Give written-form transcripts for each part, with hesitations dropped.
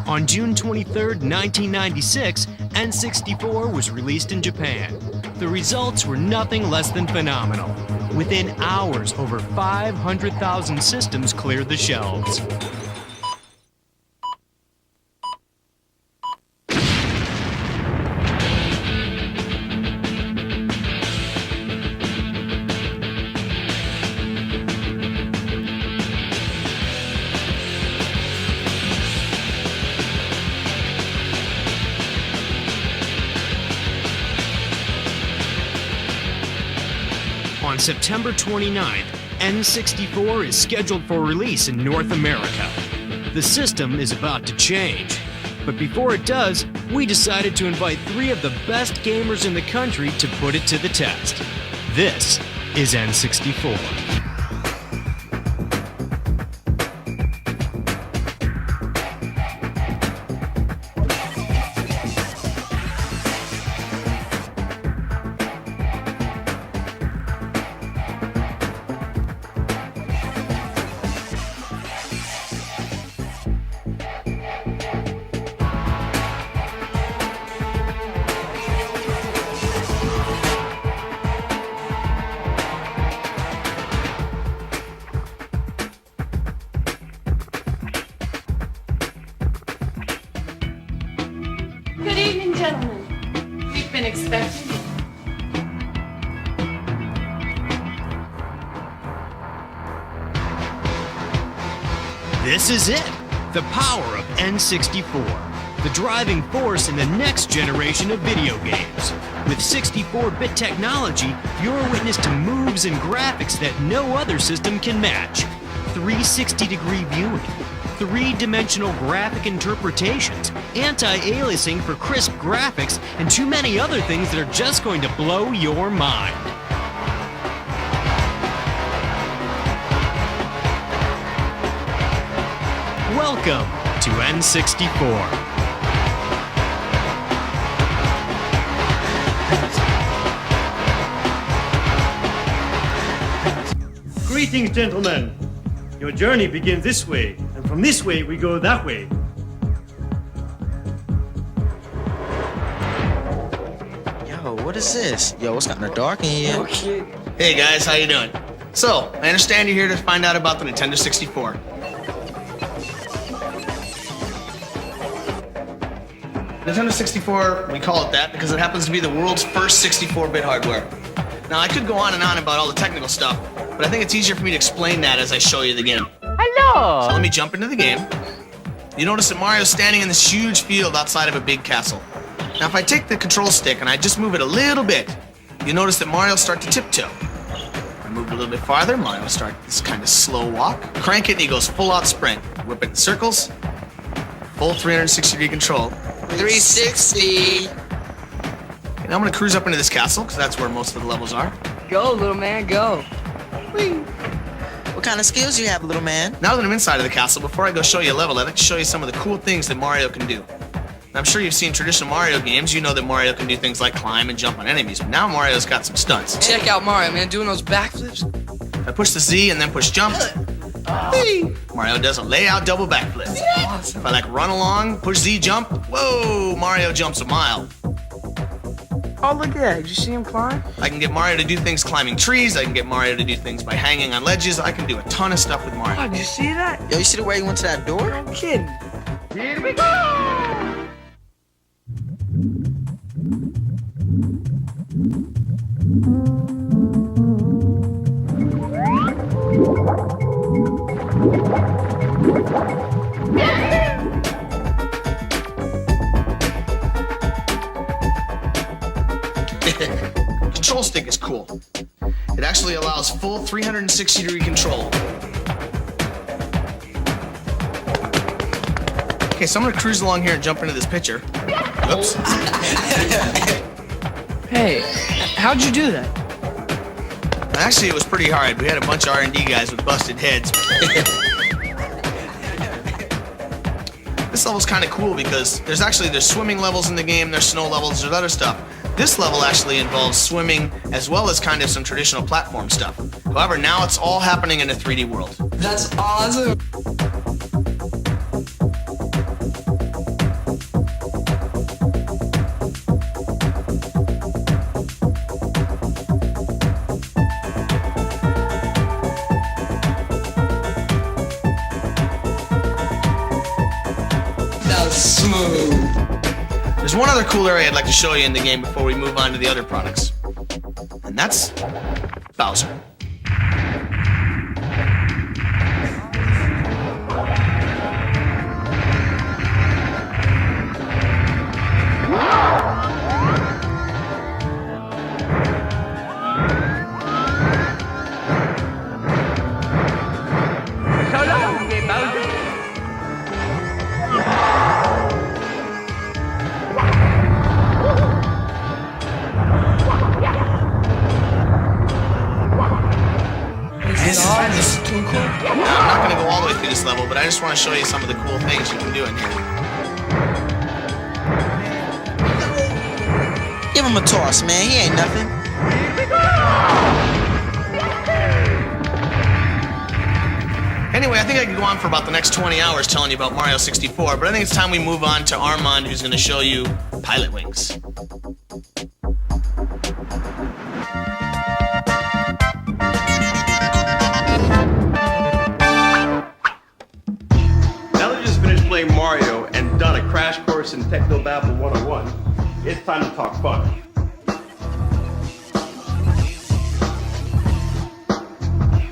On June 23, 1996, N64 was released in Japan. The results were nothing less than phenomenal. Within hours, over 500,000 systems cleared the shelves. On September 29th, N64 is scheduled for release in North America. The system is about to change. But before it does, we decided to invite 3 of the best gamers in the country to put it to the test. This is N64. Good evening, gentlemen. We've been expecting you. This is it, the power of N64, the driving force in the next generation of video games. With 64-bit technology, you're witness to moves and graphics that no other system can match. 360-degree viewing, 3-dimensional graphic interpretations, anti-aliasing for crisp graphics, and too many other things that are just going to blow your mind. Welcome to N64. Greetings, gentlemen. Your journey begins this way, and from this way we go that way. Yo, what is this? Yo, it's kinda dark in here. Okay. Hey guys, how you doing? So, I understand you're here to find out about the Nintendo 64. Nintendo 64, we call it that because it happens to be the world's first 64-bit hardware. Now, I could go on and on about all the technical stuff, but I think it's easier for me to explain that as I show you the game. Hello! So let me jump into the game. You notice that Mario's standing in this huge field outside of a big castle. Now, if I take the control stick and I just move it a little bit, you notice that Mario will start to tiptoe. If I move it a little bit farther, Mario will start this kind of slow walk. Crank it and he goes full out sprint. Whip it in circles. Full 360-degree control. 360. And I'm gonna cruise up into this castle, because that's where most of the levels are. Go, little man, go. Whee! What kind of skills do you have, little man? Now that I'm inside of the castle, before I go show you a level, I'd like to show you some of the cool things that Mario can do. Now, I'm sure you've seen traditional Mario games. You know that Mario can do things like climb and jump on enemies, but now Mario's got some stunts. Check out Mario, man, doing those backflips. If I push the Z and then push jump, whee! Mario does a layout double backflip. Awesome. If I run along, push Z jump, whoa, Mario jumps a mile. Oh, look at that. Did you see him climb? I can get Mario to do things climbing trees. I can get Mario to do things by hanging on ledges. I can do a ton of stuff with Mario. Oh, did you see that? Yo, you see the way he went to that door? No kidding. Here we go! Control stick is cool. It actually allows full 360-degree control. Okay, so I'm gonna cruise along here and jump into this picture. Oops. Hey, how'd you do that? Actually, it was pretty hard. We had a bunch of R&D guys with busted heads. This level's kind of cool because there's swimming levels in the game, there's snow levels, there's other stuff. This level actually involves swimming as well as kind of some traditional platform stuff. However, now it's all happening in a 3D world. That's awesome. Smooth. There's one other cool area I'd like to show you in the game before we move on to the other products. And that's Bowser. This is too cool. Now, I'm not going to go all the way through this level, but I just want to show you some of the cool things you can do in here. Give him a toss, man. He ain't nothing. Anyway, I think I could go on for about the next 20 hours telling you about Mario 64, but I think it's time we move on to Armand, who's going to show you Pilot Wings. Playing Mario and done a crash course in Technobabble 101, it's time to talk fun.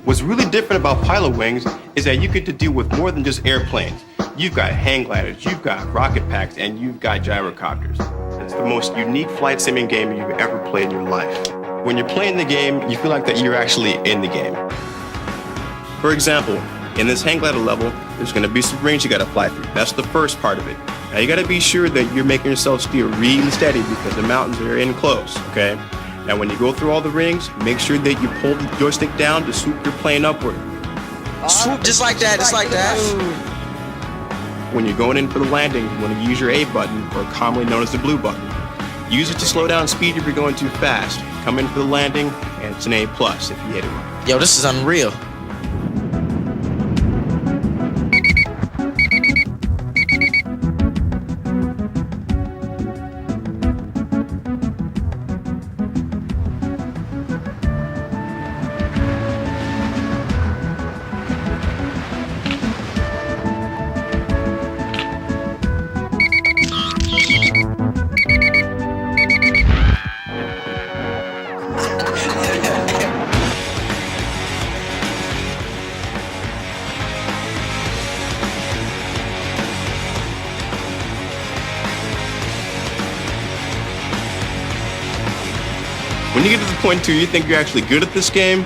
What's really different about Pilot Wings is that you get to deal with more than just airplanes. You've got hang gliders, you've got rocket packs, and you've got gyrocopters. It's the most unique flight simming game you've ever played in your life. When you're playing the game, you feel like that you're actually in the game. For example, in this hang glider level, there's going to be some rings you got to fly through. That's the first part of it. Now you got to be sure that you're making yourself steer really steady because the mountains are in close, okay? Now when you go through all the rings, make sure that you pull the joystick down to swoop your plane upward. Swoop just like that, just like that. When you're going in for the landing, you want to use your A button, or commonly known as the blue button. Use it to slow down speed if you're going too fast. Come in for the landing, and it's an A+ if you hit it right. Yo, this is unreal. When you get to the point too, you think you're actually good at this game?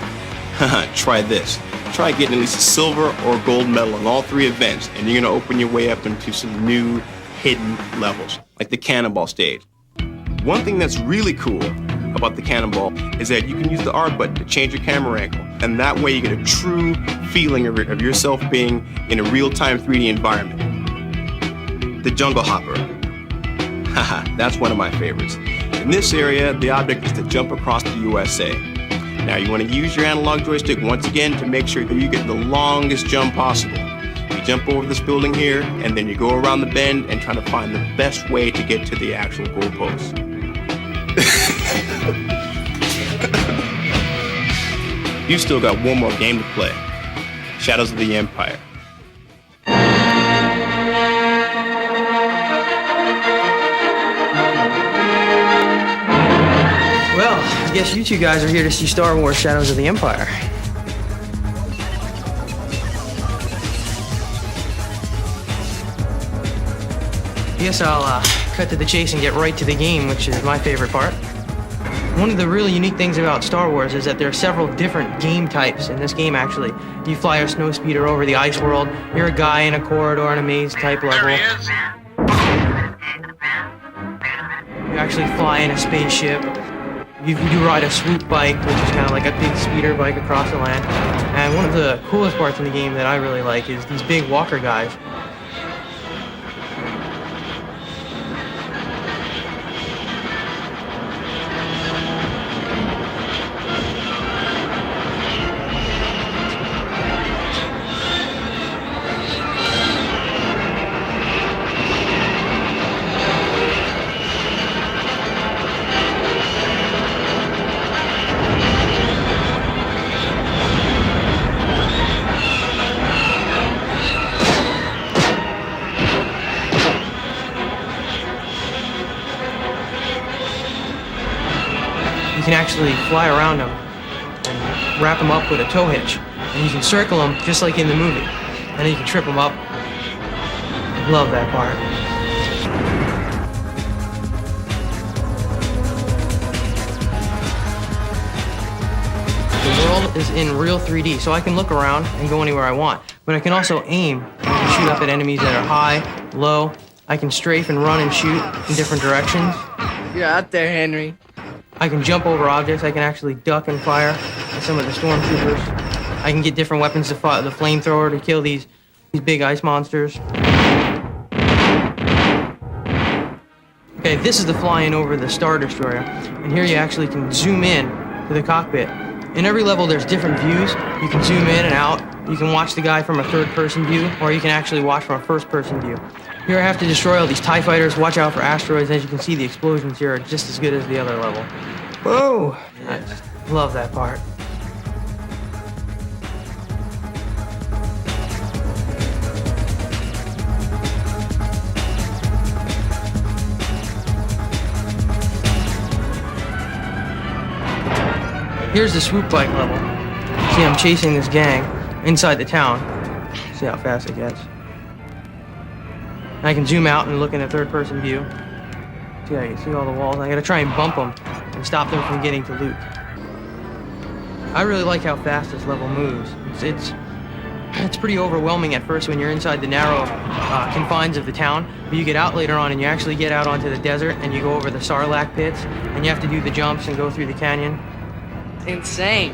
Try this. Try getting at least a silver or gold medal in all 3 events, and you're gonna open your way up into some new hidden levels, like the cannonball stage. One thing that's really cool about the cannonball is that you can use the R button to change your camera angle, and that way you get a true feeling of yourself being in a real-time 3D environment. The jungle hopper. Haha, that's one of my favorites. In this area, the object is to jump across the USA. Now you want to use your analog joystick once again to make sure that you get the longest jump possible. You jump over this building here, and then you go around the bend and try to find the best way to get to the actual goalpost. You've still got one more game to play. Shadows of the Empire. Well, I guess you two guys are here to see Star Wars Shadows of the Empire. I guess I'll cut to the chase and get right to the game, which is my favorite part. One of the really unique things about Star Wars is that there are several different game types in this game, actually. You fly a snow speeder over the ice world, you're a guy in a corridor in a maze type level. You actually fly in a spaceship. You ride a swoop bike, which is kind of like a big speeder bike across the land. And one of the coolest parts in the game that I really like is these big walker guys. can actually fly around them and wrap them up with a tow hitch. And you can circle them just like in the movie. And then you can trip them up. Love that part. The world is in real 3D, so I can look around and go anywhere I want. But I can also aim and shoot up at enemies that are high, low. I can strafe and run and shoot in different directions. You're out there, Henry. I can jump over objects. I can actually duck and fire at some of the stormtroopers. I can get different weapons to fire, the flamethrower to kill these big ice monsters. Okay, this is the flying over the Star Destroyer. And here you actually can zoom in to the cockpit. In every level, there's different views. You can zoom in and out. You can watch the guy from a third-person view, or you can actually watch from a first-person view. Here I have to destroy all these TIE fighters, watch out for asteroids. As you can see, the explosions here are just as good as the other level. Whoa! I just love that part. Here's the swoop bike level. See, I'm chasing this gang inside the town. See how fast it gets. I can zoom out and look in a third-person view. See, I can see all the walls. I gotta try and bump them and stop them from getting to loot. I really like how fast this level moves. It's pretty overwhelming at first when you're inside the narrow confines of the town, but you get out later on and you actually get out onto the desert and you go over the Sarlacc pits and you have to do the jumps and go through the canyon. Insane.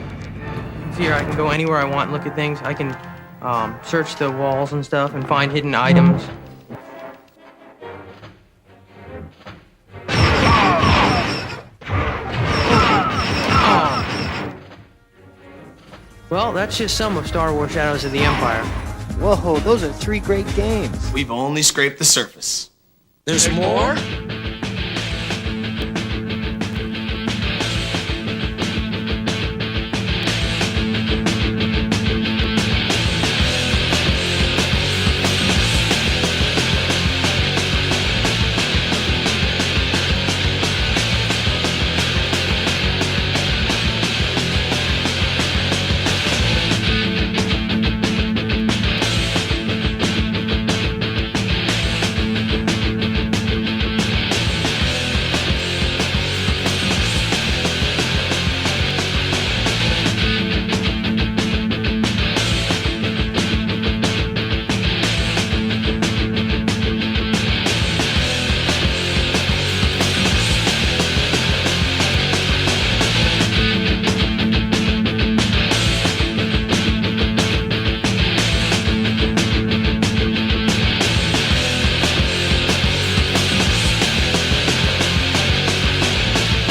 Here I can go anywhere I want and look at things. I can search the walls and stuff and find hidden items. Well, that's just some of Star Wars Shadows of the Empire. Whoa, those are 3 great games. We've only scraped the surface. There's more?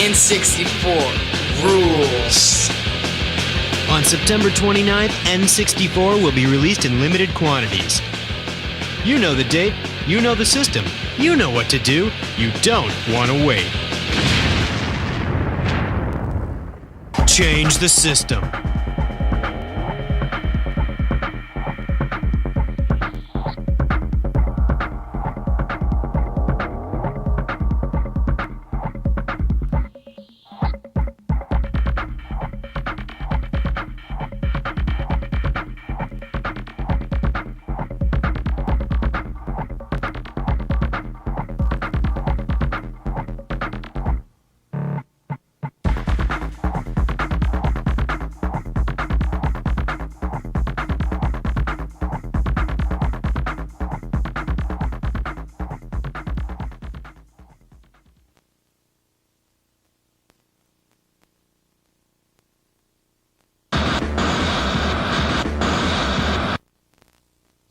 N64 rules. On September 29th, N64 will be released in limited quantities. You know the date, you know the system, you know what to do, you don't want to wait. Change the system.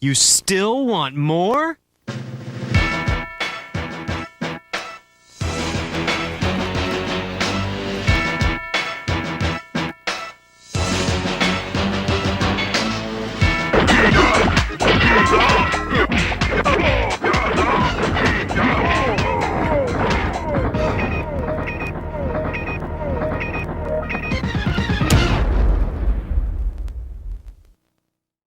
You still want more?